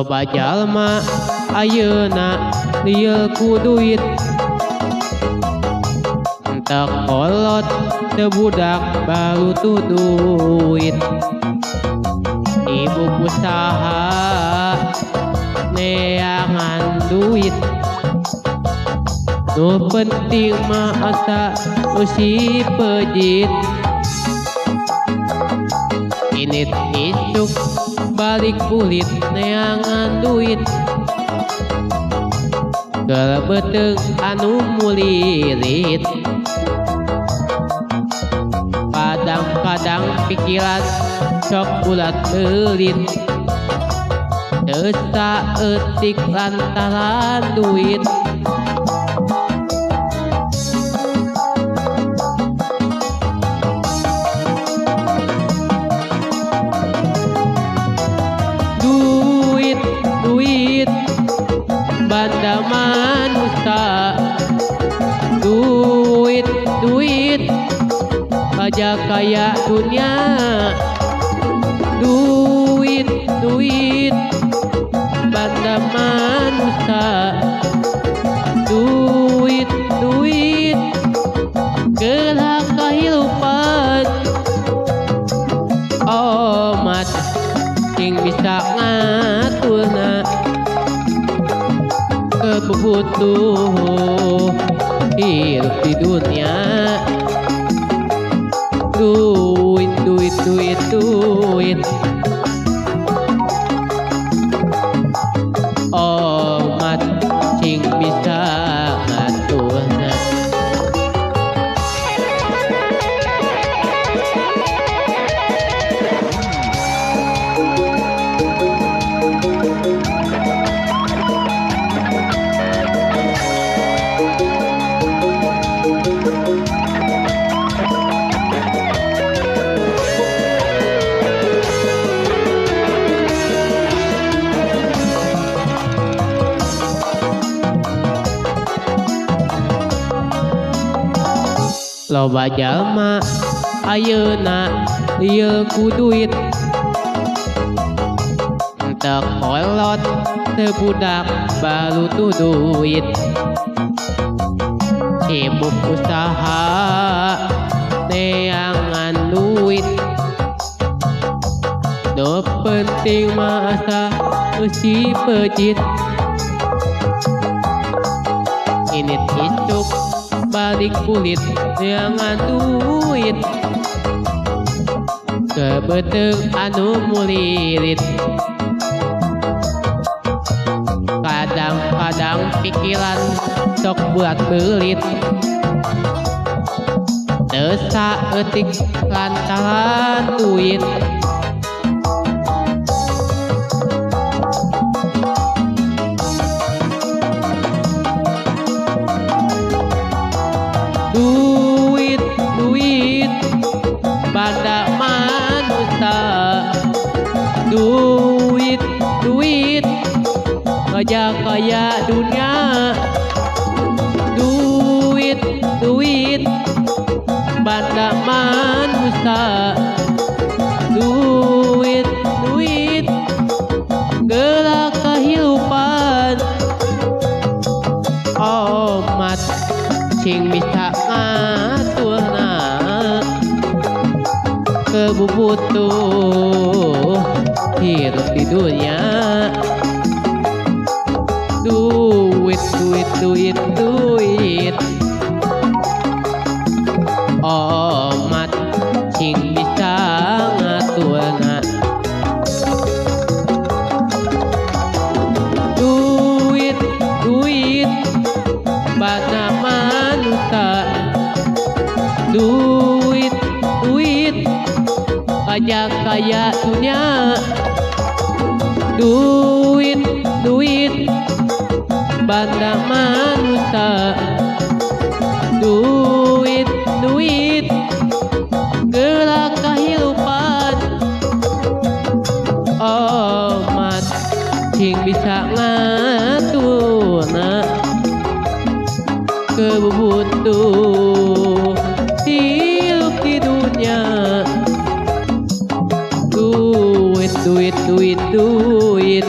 Loba jalma ayeuna lieu ku duit, entek kolot teu budak balutuh duit. Ibu usaha neangan duit, nu penting mah asa usi pejit. Init isuk balik kulit neangan duit, kelebeteng anu mulirit. Kadang-kadang pikiran sok bulat belit, teu saeutik lantaran duit. Duit banda manusia, duit aja kaya dunia. Duit banda manusia, duit gerak kehidupan. Omat sing bisa ngaturna kebutuh hidup di dunia. Duit omat sing bisa ngaturna. Loba jalma ayeuna lieu ku duit, entek kolot teu budak balutuh duit. Sibuk usaha neangan duit, nu penting mah asa usi pejit. Init isuk balik kulit neangan duit, kebeteng anu mulirit. Kadang-kadang pikiran sok buat belit, teu saeutik lantaran duit. Duit banda manusia, duit aja kaya dunia. Duit banda manusia, duit gerak kehidupan. Omat sing bisa ngaturna kebutuh hidup di dunia. Duit omat sing bisa ngaturna. Duit banda manusia, duit aja kaya dunia. Duit banda manusia, duit gerak kehidupan. Omat sing bisa ngaturna kebutuh hidup di dunia. Duit